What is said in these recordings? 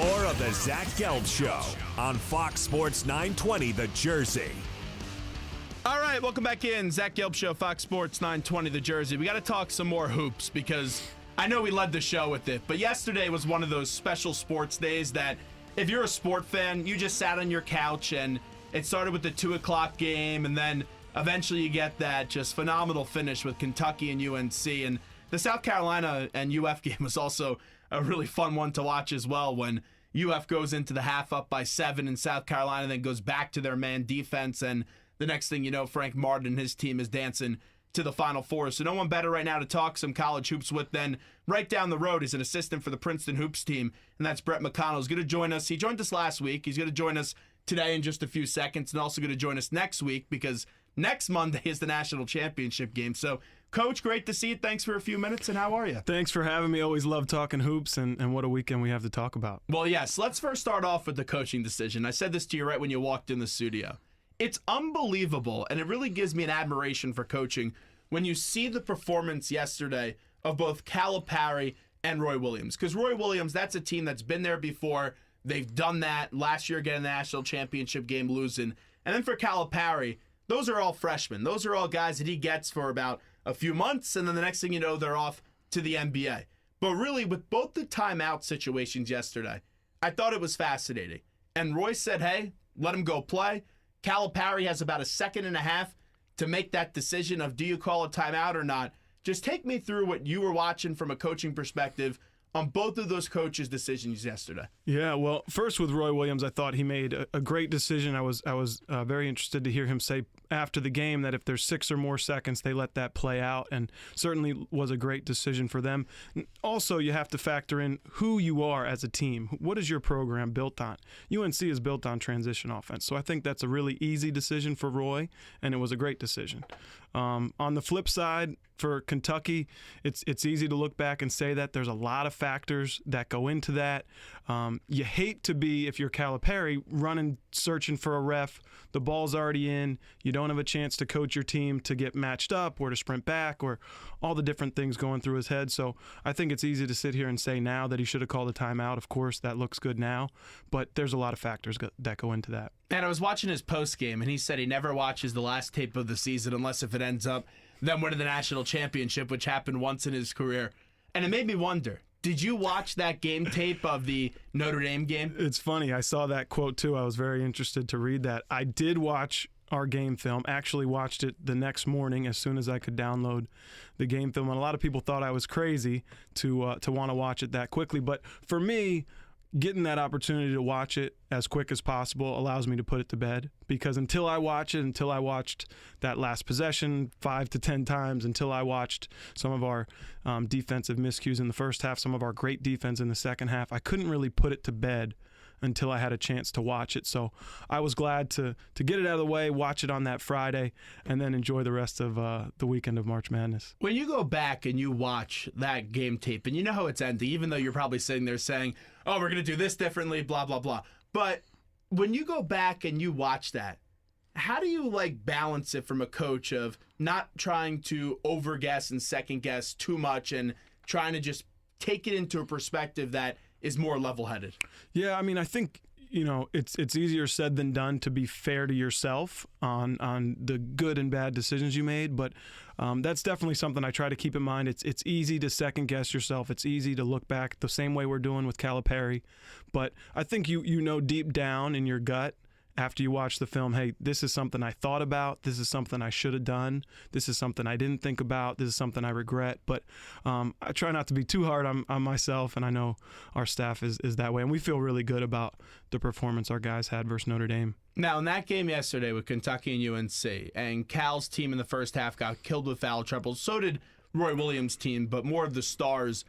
more of the Zach Gelb Show on Fox Sports 920 The Jersey. All right, welcome back in. Zach Gelb Show, Fox Sports 920 The Jersey. We got to talk some more hoops because I know we led the show with it, but yesterday was one of those special sports days that if you're a sport fan, you just sat on your couch and it started with the 2 o'clock game, and then eventually you get that just phenomenal finish with Kentucky and UNC. And the South Carolina and UF game was also a really fun one to watch as well, when UF goes into the half up by 7 and South Carolina then goes back to their man defense, and the next thing you know, Frank Martin and his team is dancing to the Final Four. So no one better right now to talk some college hoops with than right down the road is an assistant for the Princeton Hoops team, and that's Brett MacConnell. He's going to join us. He joined us last week. He's going to join us today in just a few seconds, and also going to join us next week because next Monday is the national championship game. So, Coach, great to see you. Thanks for a few minutes, and how are you? Thanks for having me. Always love talking hoops, and what a weekend we have to talk about. Well, yes. Let's first start off with the coaching decision. I said this to you right when you walked in the studio. It's unbelievable, and it really gives me an admiration for coaching when you see the performance yesterday of both Calipari and Roy Williams. Because Roy Williams, that's a team that's been there before. They've done that last year, getting the national championship game, losing. And then for Calipari, those are all freshmen. Those are all guys that he gets for about a few months, and then the next thing you know, they're off to the NBA. But really, with both the timeout situations yesterday, I thought it was fascinating. And Roy said, hey, let him go play. Calipari has about a second and a half to make that decision of do you call a timeout or not. Just take me through what you were watching from a coaching perspective on both of those coaches' decisions yesterday. Yeah, well, first with Roy Williams, I thought he made a great decision. I was very interested to hear him say after the game that if there's 6 or more seconds, they let that play out, and certainly was a great decision for them. Also, you have to factor in who you are as a team. What is your program built on? UNC is built on transition offense, so I think that's a really easy decision for Roy, and it was a great decision. On the flip side, for Kentucky, it's easy to look back and say that there's a lot of factors that go into that. You hate to be, if you're Calipari, running, searching for a ref. The ball's already in. You don't have a chance to coach your team to get matched up or to sprint back or all the different things going through his head. So I think it's easy to sit here and say now that he should have called a timeout. Of course, that looks good now, but there's a lot of factors that go into that. And I was watching his post game, and he said he never watches the last tape of the season unless if it ends up them winning the national championship, which happened once in his career. And it made me wonder, did you watch that game tape of the Notre Dame game? It's funny. I saw that quote, too. I was very interested to read that. I did watch our game film, actually watched it the next morning as soon as I could download the game film. And a lot of people thought I was crazy to want to watch it that quickly. But for me, getting that opportunity to watch it as quick as possible allows me to put it to bed, because until I watched that last possession 5 to 10 times, until I watched some of our defensive miscues in the first half, some of our great defense in the second half, I couldn't really put it to bed until I had a chance to watch it. So I was glad to get it out of the way, watch it on that Friday, and then enjoy the rest of the weekend of March Madness. When you go back and you watch that game tape, and you know how it's ending, even though you're probably sitting there saying, oh, we're going to do this differently, blah, blah, blah. But when you go back and you watch that, how do you balance it from a coach of not trying to overguess and second guess too much and trying to just take it into a perspective that is more level-headed? Yeah, I mean, I think it's easier said than done to be fair to yourself on the good and bad decisions you made, but that's definitely something I try to keep in mind. It's easy to second guess yourself. It's easy to look back the same way we're doing with Calipari, but I think you know deep down in your gut after you watch the film, hey, this is something I thought about, this is something I should have done, this is something I didn't think about, this is something I regret. But I try not to be too hard on myself, and I know our staff is that way, and we feel really good about the performance our guys had versus Notre Dame. Now, in that game yesterday with Kentucky and UNC, and Cal's team in the first half got killed with foul trouble, so did Roy Williams' team, but more of the stars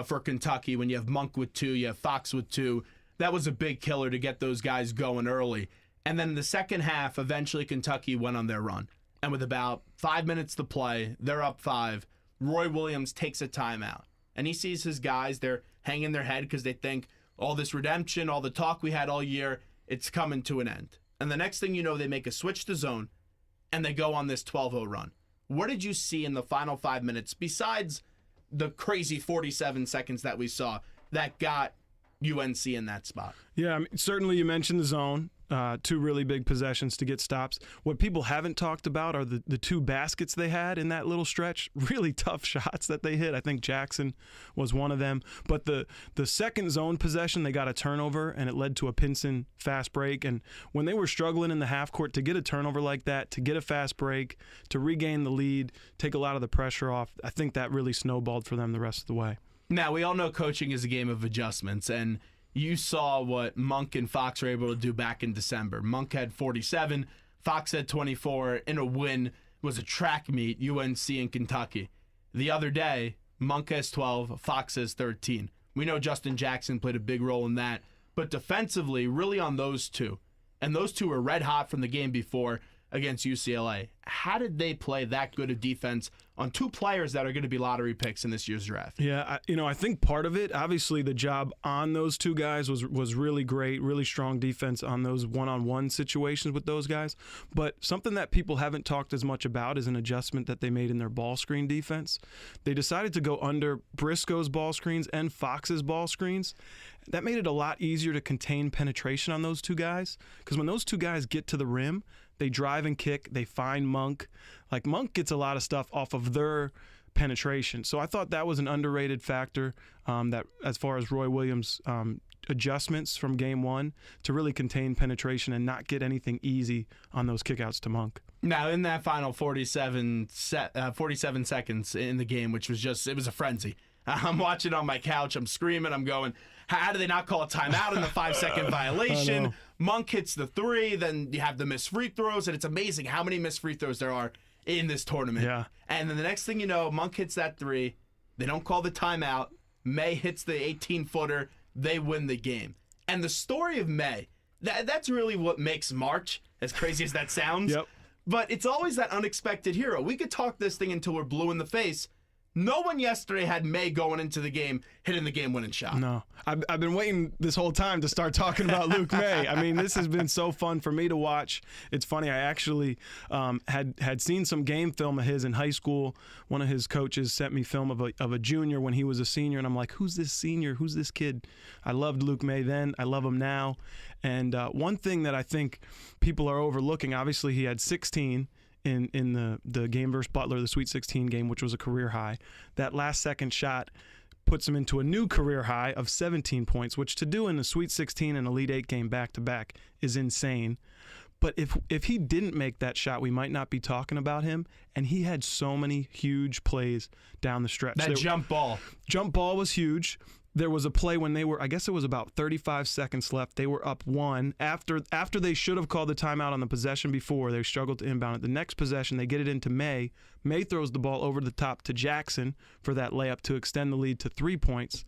for Kentucky. When you have Monk with 2, you have Fox with 2, that was a big killer to get those guys going early. And then in the second half, eventually Kentucky went on their run. And with about 5 minutes to play, they're up 5. Roy Williams takes a timeout. And he sees his guys, they're hanging their head because they think all this redemption, all the talk we had all year, it's coming to an end. And the next thing you know, they make a switch to zone, and they go on this 12-0 run. What did you see in the final 5 minutes, besides the crazy 47 seconds that we saw, that got UNC in that spot. Yeah, I mean, certainly you mentioned the zone. Two really big possessions to get stops. What people haven't talked about are the two baskets they had in that little stretch. Really tough shots that they hit. I think Jackson was one of them. But the second zone possession, they got a turnover, and it led to a Pinson fast break. And when they were struggling in the half court to get a turnover like that, to get a fast break, to regain the lead, take a lot of the pressure off, I think that really snowballed for them the rest of the way. Now, we all know coaching is a game of adjustments, and you saw what Monk and Fox were able to do back in December. Monk had 47, Fox had 24 in a win. It was a track meet, UNC and Kentucky. The other day, Monk has 12, Fox has 13. We know Justin Jackson played a big role in that, but defensively, really on those two. And those two were red hot from the game before against UCLA. How did they play that good a defense on two players that are going to be lottery picks in this year's draft? Yeah, I think part of it, obviously the job on those two guys was really great, really strong defense on those one-on-one situations with those guys. But something that people haven't talked as much about is an adjustment that they made in their ball screen defense. They decided to go under Briscoe's ball screens and Fox's ball screens. That made it a lot easier to contain penetration on those two guys, because when those two guys get to the rim, they drive and kick, they find Monk. Like, Monk gets a lot of stuff off of their penetration. So I thought that was an underrated factor, that as far as Roy Williams' adjustments from game one to really contain penetration and not get anything easy on those kickouts to Monk. Now, in that final 47 seconds in the game, which was it was a frenzy. I'm watching on my couch, I'm screaming, I'm going, how do they not call a timeout in the 5-second violation? Monk hits the three, then you have the missed free throws, and it's amazing how many missed free throws there are in this tournament. Yeah. And then the next thing you know, Monk hits that three, they don't call the timeout, May hits the 18-footer, they win the game. And the story of May, that's really what makes March, as crazy as that sounds. Yep. But it's always that unexpected hero. We could talk this thing until we're blue in the face. No one yesterday had May going into the game, hitting the game-winning shot. No. I've been waiting this whole time to start talking about Luke May. I mean, this has been so fun for me to watch. It's funny, I actually had seen some game film of his in high school. One of his coaches sent me film of a junior when he was a senior, and I'm like, who's this senior? Who's this kid? I loved Luke May then. I love him now. And one thing that I think people are overlooking, obviously he had 16 in the game versus Butler, the Sweet 16 game, which was a career high. That last second shot puts him into a new career high of 17 points, which to do in the Sweet 16 and Elite 8 game back-to-back is insane. But if he didn't make that shot, we might not be talking about him. And he had so many huge plays down the stretch. That jump ball. Jump ball was huge. There was a play when they were, I guess it was about 35 seconds left. They were up one. After they should have called the timeout on the possession before, they struggled to inbound it. The next possession, they get it into May. May throws the ball over the top to Jackson for that layup to extend the lead to 3 points.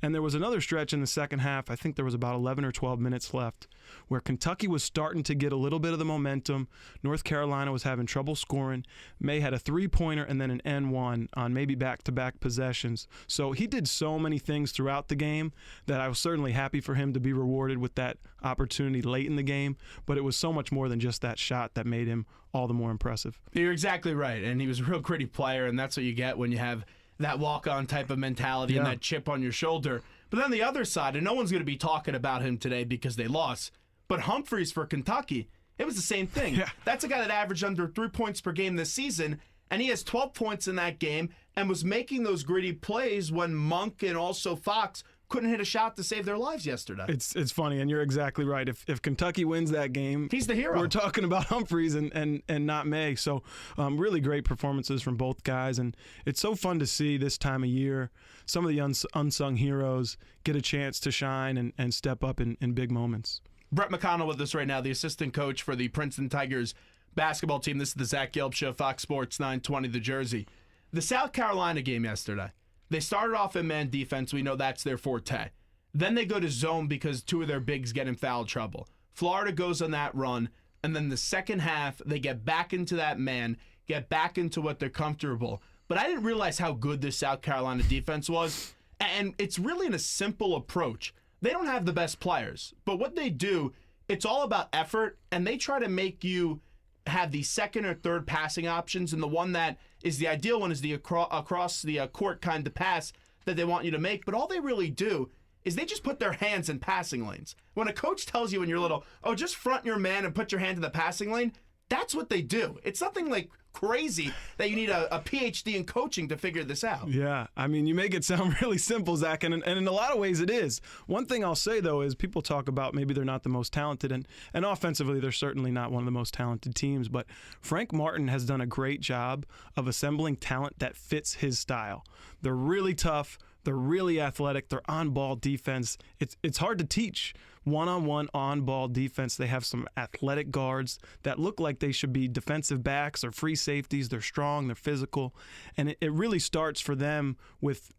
And there was another stretch in the second half, I think there was about 11 or 12 minutes left, where Kentucky was starting to get a little bit of the momentum. North Carolina was having trouble scoring. May had a three-pointer and then an N1 on maybe back-to-back possessions. So he did so many things throughout the game that I was certainly happy for him to be rewarded with that opportunity late in the game, but it was so much more than just that shot that made him all the more impressive. You're exactly right, and he was a real gritty player, and that's what you get when you have that walk-on type of mentality and that chip on your shoulder. But then the other side, and no one's going to be talking about him today because they lost, but Humphreys for Kentucky, it was the same thing. Yeah. That's a guy that averaged under 3 points per game this season, and he has 12 points in that game and was making those gritty plays when Monk and also Fox couldn't hit a shot to save their lives yesterday. It's funny, and you're exactly right. If Kentucky wins that game, he's the hero. We're talking about Humphreys and not May. So really great performances from both guys, and it's so fun to see this time of year some of the unsung heroes get a chance to shine and step up in big moments. Brett MacConnell with us right now, the assistant coach for the Princeton Tigers basketball team. This is the Zach Gelb Show, Fox Sports 920, The Jersey. The South Carolina game yesterday. They started off in man defense. We know that's their forte. Then they go to zone because two of their bigs get in foul trouble. Florida goes on that run, and then the second half, they get back into that man, get back into what they're comfortable. But I didn't realize how good this South Carolina defense was, and it's really in a simple approach. They don't have the best players, but what they do, it's all about effort, and they try to make you have the second or third passing options, and the one that is the ideal one is the across the court kind of pass that they want you to make. But all they really do is they just put their hands in passing lanes. When a coach tells you when you're little, oh, just front your man and put your hand in the passing lane, that's what they do. It's nothing like crazy that you need a PhD in coaching to figure this out. Yeah, I mean, you make it sound really simple, Zach, and in a lot of ways it is. One thing I'll say, though, is people talk about maybe they're not the most talented, and offensively they're certainly not one of the most talented teams, but Frank Martin has done a great job of assembling talent that fits his style. They're really tough. They're really athletic. They're on-ball defense. It's hard to teach one-on-one on-ball defense. They have some athletic guards that look like they should be defensive backs or free safeties. They're strong. They're physical. And it really starts for them with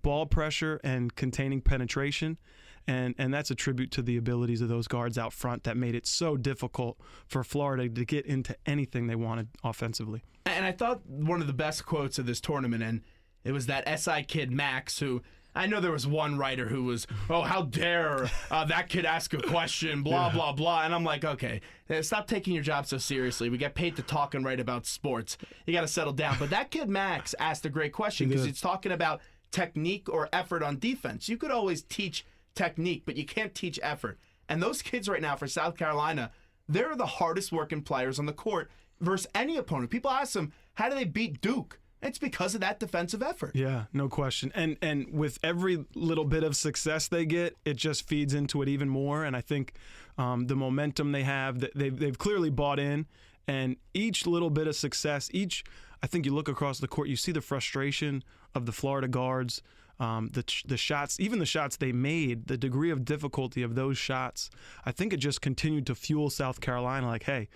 ball pressure and containing penetration. And that's a tribute to the abilities of those guards out front that made it so difficult for Florida to get into anything they wanted offensively. And I thought one of the best quotes of this tournament, and it was that SI kid, Max, who I know there was one writer who was, oh, how dare that kid ask a question, blah, blah, blah. And I'm like, okay, stop taking your job so seriously. We get paid to talk and write about sports. You got to settle down. But that kid, Max, asked a great question because he's talking about technique or effort on defense. You could always teach technique, but you can't teach effort. And those kids right now for South Carolina, they're the hardest working players on the court versus any opponent. People ask them, how do they beat Duke? It's because of that defensive effort. Yeah, no question. And with every little bit of success they get, it just feeds into it even more. And I think the momentum they have, they've clearly bought in. And each little bit of success, I think you look across the court, you see the frustration of the Florida guards, the shots, even the shots they made, the degree of difficulty of those shots. I think it just continued to fuel South Carolina like, hey,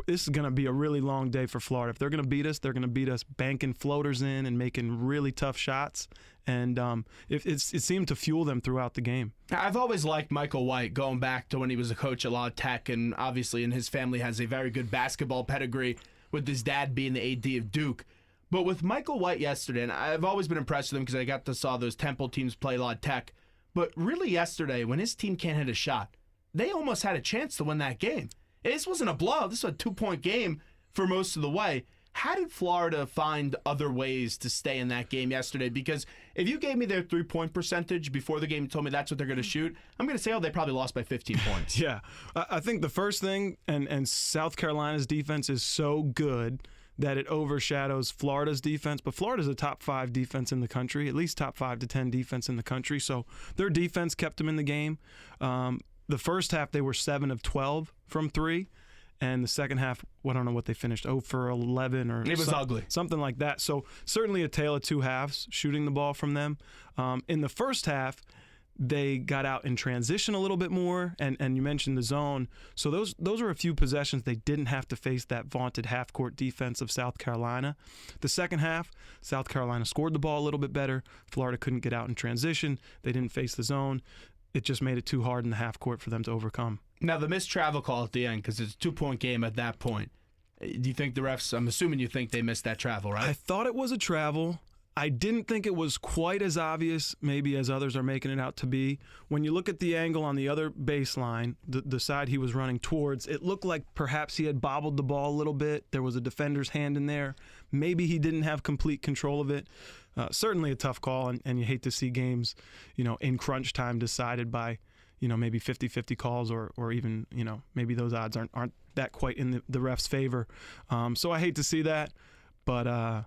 this is going to be a really long day for Florida. If they're going to beat us, they're going to beat us banking floaters in and making really tough shots. And it seemed to fuel them throughout the game. I've always liked Michael White, going back to when he was a coach at La Tech, and obviously in his family has a very good basketball pedigree with his dad being the AD of Duke. But with Michael White yesterday, and I've always been impressed with him because I got to saw those Temple teams play La Tech, but really yesterday, when his team can't hit a shot, they almost had a chance to win that game. This wasn't a blowout. This was a 2-point game for most of the way. How did Florida find other ways to stay in that game yesterday? Because if you gave me their 3-point percentage before the game and told me that's what they're going to shoot, I'm going to say, oh, they probably lost by 15 points. Yeah. I think the first thing, and South Carolina's defense is so good that it overshadows Florida's defense. But Florida's a top 5 defense in the country, at least top 5 to 10 defense in the country. So their defense kept them in the game. The first half, they were 7 of 12 from 3. And the second half, I don't know what they finished, 0 for 11 or it was ugly. Something like that. So certainly a tale of two halves, shooting the ball from them. In the first half, they got out in transition a little bit more, and you mentioned the zone. So those are a few possessions they didn't have to face that vaunted half-court defense of South Carolina. The second half, South Carolina scored the ball a little bit better. Florida couldn't get out in transition. They didn't face the zone. It just made it too hard in the half-court for them to overcome. Now, the missed travel call at the end, because it's a 2-point game at that point. Do you think the refs, I'm assuming you think they missed that travel, right? I thought it was a travel. I didn't think it was quite as obvious, maybe as others are making it out to be. When you look at the angle on the other baseline, the side he was running towards, it looked like perhaps he had bobbled the ball a little bit. There was a defender's hand in there. Maybe he didn't have complete control of it. Certainly a tough call, and you hate to see games, in crunch time decided by, maybe 50-50 calls or even, maybe those odds aren't that quite in the ref's favor. So I hate to see that, but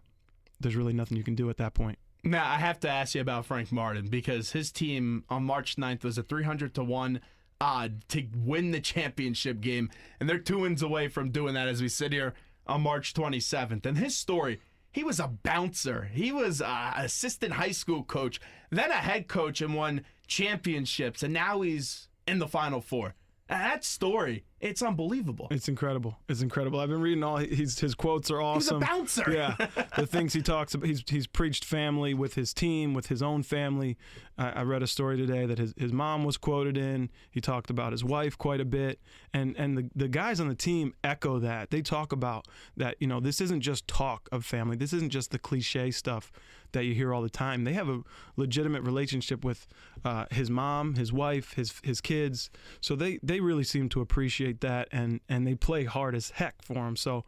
there's really nothing you can do at that point. Now, I have to ask you about Frank Martin because his team on March 9th was a 300-1 odd to win the championship game, and they're 2 wins away from doing that as we sit here on March 27th. And his story, he was a bouncer. He was an assistant high school coach, then a head coach and won championships, and now he's in the Final Four. And that story, it's unbelievable. It's incredible. It's incredible. I've been reading all his quotes are awesome. He's a bouncer. Yeah, the things he talks about. He's preached family with his team, with his own family. I read a story today that his mom was quoted in. He talked about his wife quite a bit, and the guys on the team echo that. They talk about that. This isn't just talk of family. This isn't just the cliche stuff. that you hear all the time. They have a legitimate relationship with his mom, his wife, his kids. So they really seem to appreciate that, and they play hard as heck for him. So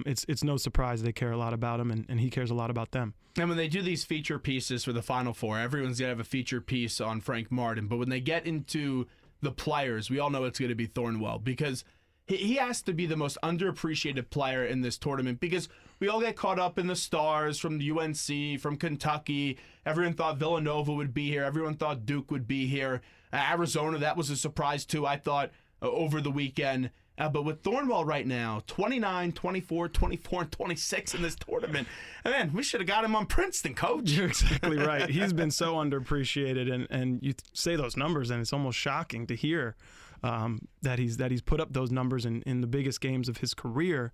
it's no surprise they care a lot about him, and he cares a lot about them. And when they do these feature pieces for the Final Four, everyone's going to have a feature piece on Frank Martin. But when they get into the players, we all know it's going to be Thornwell, because he has to be the most underappreciated player in this tournament, because we all get caught up in the stars from the UNC, from Kentucky. Everyone thought Villanova would be here. Everyone thought Duke would be here. Arizona, that was a surprise too, I thought, over the weekend. But with Thornwell right now, 29, 24, 24, and 26 in this tournament, man, we should have got him on Princeton, Coach. You're exactly right. He's been so underappreciated, and you say those numbers, and it's almost shocking to hear that he's put up those numbers in the biggest games of his career.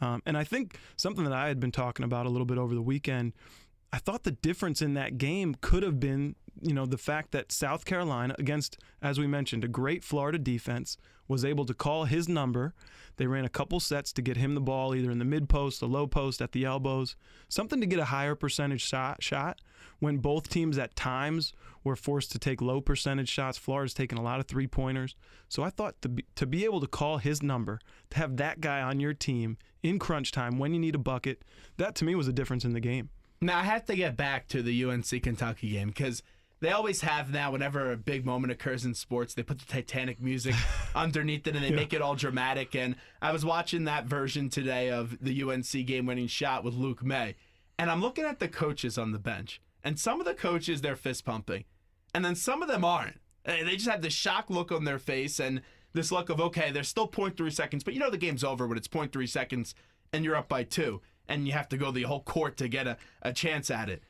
And I think something that I had been talking about a little bit over the weekend, I thought the difference in that game could have been, the fact that South Carolina, against, as we mentioned, a great Florida defense, was able to call his number. They ran a couple sets to get him the ball either in the mid post, the low post, at the elbows, something to get a higher percentage shot when both teams at times were forced to take low percentage shots. Florida's taken a lot of three-pointers. So I thought to be able to call his number, to have that guy on your team in crunch time when you need a bucket, that to me was a difference in the game. Now, I have to get back to the UNC-Kentucky game, because they always have now, whenever a big moment occurs in sports, they put the Titanic music underneath it and they make it all dramatic. And I was watching that version today of the UNC game-winning shot with Luke May, and I'm looking at the coaches on the bench. And some of the coaches, they're fist-pumping, and then some of them aren't. They just have this shocked look on their face and this look of, okay, there's still 0.3 seconds, but the game's over when it's 0.3 seconds and you're up by 2, and you have to go the whole court to get a chance at it.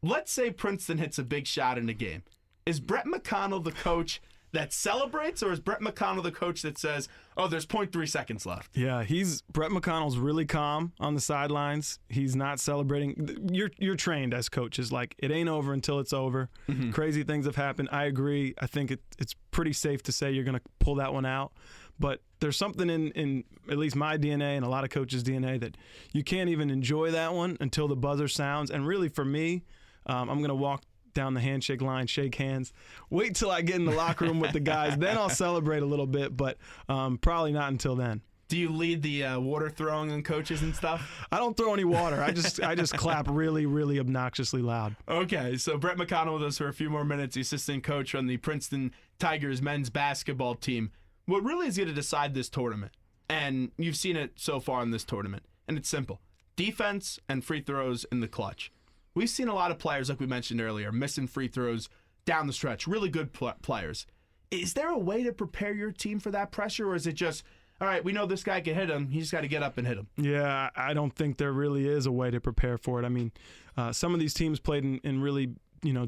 Let's say Princeton hits a big shot in a game. Is Brett MacConnell the coach that celebrates, or is Brett MacConnell the coach that says, oh, there's 0.3 seconds left? Yeah, Brett McConnell's really calm on the sidelines. He's not celebrating. You're trained as coaches. Like, it ain't over until it's over. Mm-hmm. Crazy things have happened. I agree. I think it's pretty safe to say you're going to pull that one out. But there's something in at least my DNA and a lot of coaches' DNA that you can't even enjoy that one until the buzzer sounds. And really, for me, I'm going to walk down the handshake line, shake hands, wait till I get in the locker room with the guys, then I'll celebrate a little bit, but probably not until then. Do you lead the water throwing on coaches and stuff? I don't throw any water. I just clap really, really obnoxiously loud. Okay, so Brett MacConnell with us for a few more minutes, the assistant coach on the Princeton Tigers men's basketball team. What really is going to decide this tournament, and you've seen it so far in this tournament, and it's simple: defense and free throws in the clutch. We've seen a lot of players, like we mentioned earlier, missing free throws down the stretch, really good players. Is there a way to prepare your team for that pressure, or is it just, all right, we know this guy can hit him, he's got to get up and hit him? Yeah, I don't think there really is a way to prepare for it. I mean, some of these teams played in really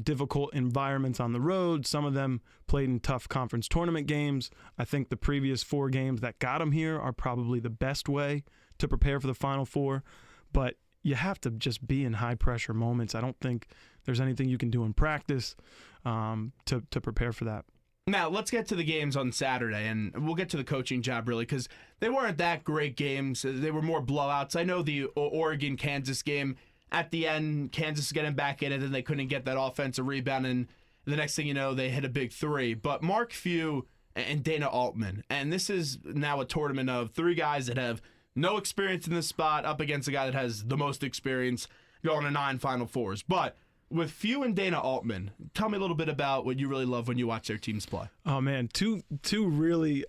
difficult environments on the road. Some of them played in tough conference tournament games. I think the previous 4 games that got them here are probably the best way to prepare for the Final Four. But you have to just be in high-pressure moments. I don't think there's anything you can do in practice to prepare for that. Now, let's get to the games on Saturday, and we'll get to the coaching job, really, because they weren't that great games. They were more blowouts. I know the Oregon-Kansas game, at the end, Kansas is getting back in it, and they couldn't get that offensive rebound, and the next thing you know, they hit a big 3. But Mark Few and Dana Altman, and this is now a tournament of 3 guys that have no experience in this spot up against a guy that has the most experience going to 9 Final Fours. But with Few and Dana Altman, tell me a little bit about what you really love when you watch their teams play. Oh, man, two really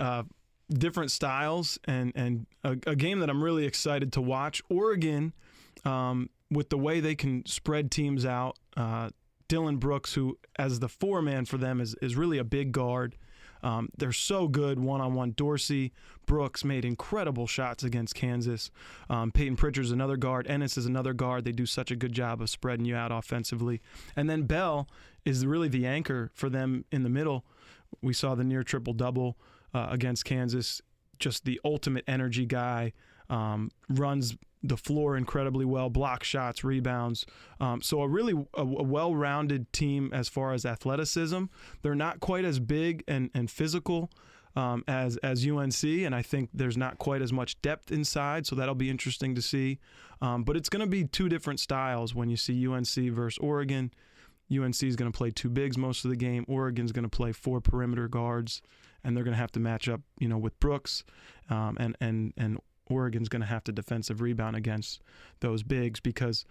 different styles and a game that I'm really excited to watch. Oregon, with the way they can spread teams out, Dylan Brooks, who as the 4-man for them is really a big guard. They're so good one-on-one. Dorsey, Brooks made incredible shots against Kansas. Peyton Pritchard's another guard. Ennis is another guard. They do such a good job of spreading you out offensively. And then Bell is really the anchor for them in the middle. We saw the near triple-double against Kansas. Just the ultimate energy guy. Runs the floor incredibly well, block shots, rebounds. So a well-rounded team as far as athleticism. They're not quite as big and physical as UNC, and I think there's not quite as much depth inside, so that'll be interesting to see. But it's going to be two different styles when you see UNC versus Oregon. UNC is going to play two bigs most of the game. Oregon's going to play four perimeter guards, and they're going to have to match up, with Brooks, and Oregon's going to have to defensive rebound against those bigs because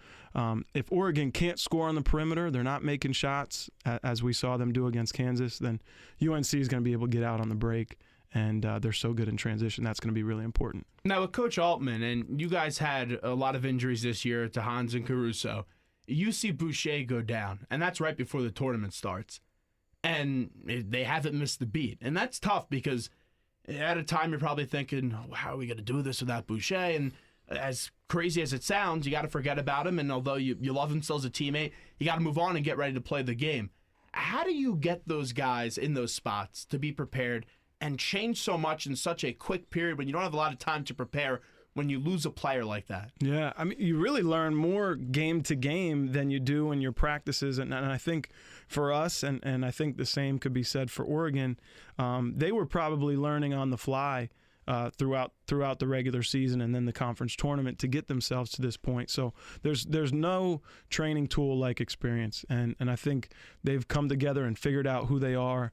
if Oregon can't score on the perimeter, they're not making shots as we saw them do against Kansas, then UNC is going to be able to get out on the break, and they're so good in transition. That's going to be really important. Now, with Coach Altman, and you guys had a lot of injuries this year to Hans and Caruso, you see Boucher go down, and that's right before the tournament starts. And they haven't missed the beat. And that's tough because at a time you're probably thinking, how are we going to do this without Boucher? And as crazy as it sounds, you got to forget about him. And although you love him still as a teammate, you got to move on and get ready to play the game. How do you get those guys in those spots to be prepared and change so much in such a quick period when you don't have a lot of time to prepare when you lose a player like that? Yeah, I mean, you really learn more game to game than you do in your practices. And I think for us, and I think the same could be said for Oregon, they were probably learning on the fly throughout the regular season and then the conference tournament to get themselves to this point. So there's no training tool like experience. And I think they've come together and figured out who they are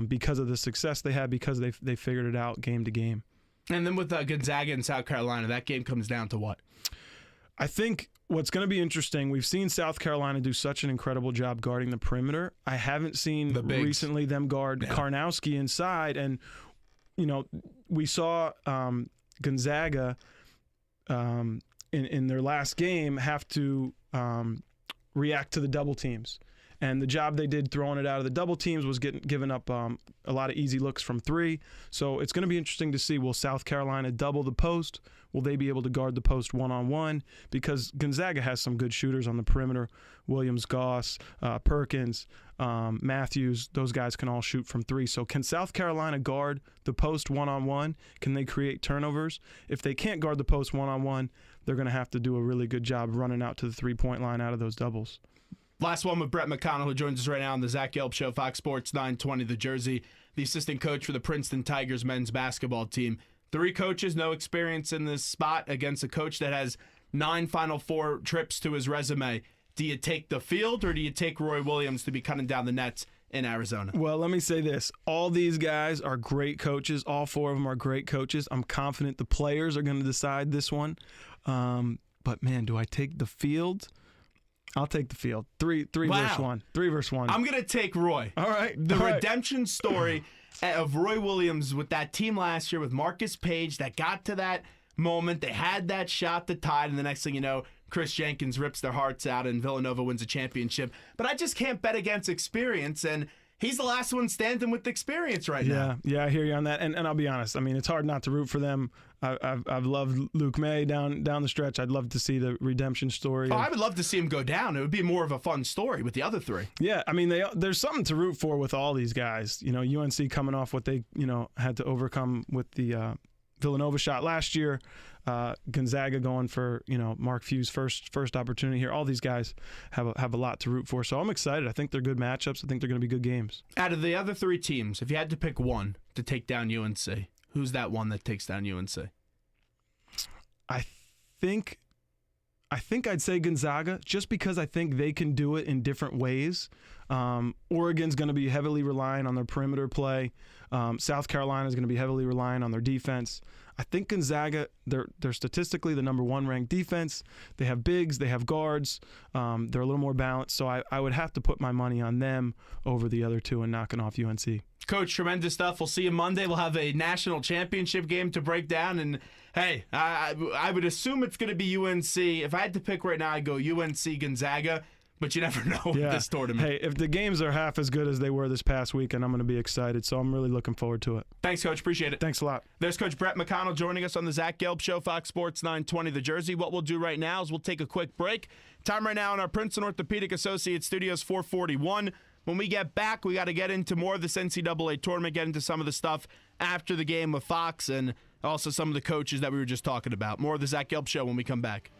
because of the success they had, because they figured it out game to game. And then with Gonzaga and South Carolina, that game comes down to what? I think what's going to be interesting, we've seen South Carolina do such an incredible job guarding the perimeter. I haven't seen recently them guard Karnowski inside. And, we saw Gonzaga in their last game have to react to the double teams. And the job they did throwing it out of the double teams was giving up a lot of easy looks from three. So it's going to be interesting to see, will South Carolina double the post? Will they be able to guard the post one-on-one? Because Gonzaga has some good shooters on the perimeter. Williams, Goss, Perkins, Matthews, those guys can all shoot from three. So can South Carolina guard the post one-on-one? Can they create turnovers? If they can't guard the post one-on-one, they're going to have to do a really good job running out to the three-point line out of those doubles. Last one with Brett MacConnell, who joins us right now on the Zach Gelb Show, Fox Sports 920 The Jersey, the assistant coach for the Princeton Tigers men's basketball team. 3 coaches, no experience in this spot against a coach that has 9 Final Four trips to his resume. Do you take the field or do you take Roy Williams to be cutting down the nets in Arizona? Well, let me say this. All these guys are great coaches. All 4 of them are great coaches. I'm confident the players are going to decide this one. But, man, do I take the field? I'll take the field. 3 versus 1. 3 versus 1. I'm going to take Roy. All right. The redemption story of Roy Williams with that team last year with Marcus Page that got to that moment. They had that shot to tie, and the next thing you know, Chris Jenkins rips their hearts out and Villanova wins a championship. But I just can't bet against experience, and he's the last one standing with experience right now. Yeah, I hear you on that. And I'll be honest. I mean, it's hard not to root for them. I've loved Luke May down the stretch. I'd love to see the redemption story. I would love to see him go down. It would be more of a fun story with the other 3. Yeah, I mean, there's something to root for with all these guys. UNC coming off what they had to overcome with the Villanova shot last year. Gonzaga going for Mark Few's first opportunity here. All these guys have a lot to root for, so I'm excited. I think they're good matchups. I think they're going to be good games. Out of the other 3 teams, if you had to pick one to take down UNC, who's that one that takes down UNC? I think I'd say Gonzaga, just because I think they can do it in different ways. Oregon's going to be heavily relying on their perimeter play. South Carolina's going to be heavily relying on their defense. I think Gonzaga, they're statistically the number 1 ranked defense. They have bigs, they have guards. They're a little more balanced, so I would have to put my money on them over the other 2 and knocking off UNC. Coach, tremendous stuff. We'll see you Monday. We'll have a national championship game to break down. And, hey, I would assume it's going to be UNC. If I had to pick right now, I'd go UNC Gonzaga. But you never know with this tournament. Hey, if the games are half as good as they were this past weekend, I'm going to be excited. So I'm really looking forward to it. Thanks, Coach. Appreciate it. Thanks a lot. There's Coach Brett MacConnell joining us on the Zach Gelb Show, Fox Sports 920 The Jersey. What we'll do right now is we'll take a quick break. Time right now in our Princeton Orthopedic Associates Studios, 441. When we get back, we got to get into more of this NCAA tournament, get into some of the stuff after the game with Fox and also some of the coaches that we were just talking about. More of the Zach Gelb Show when we come back.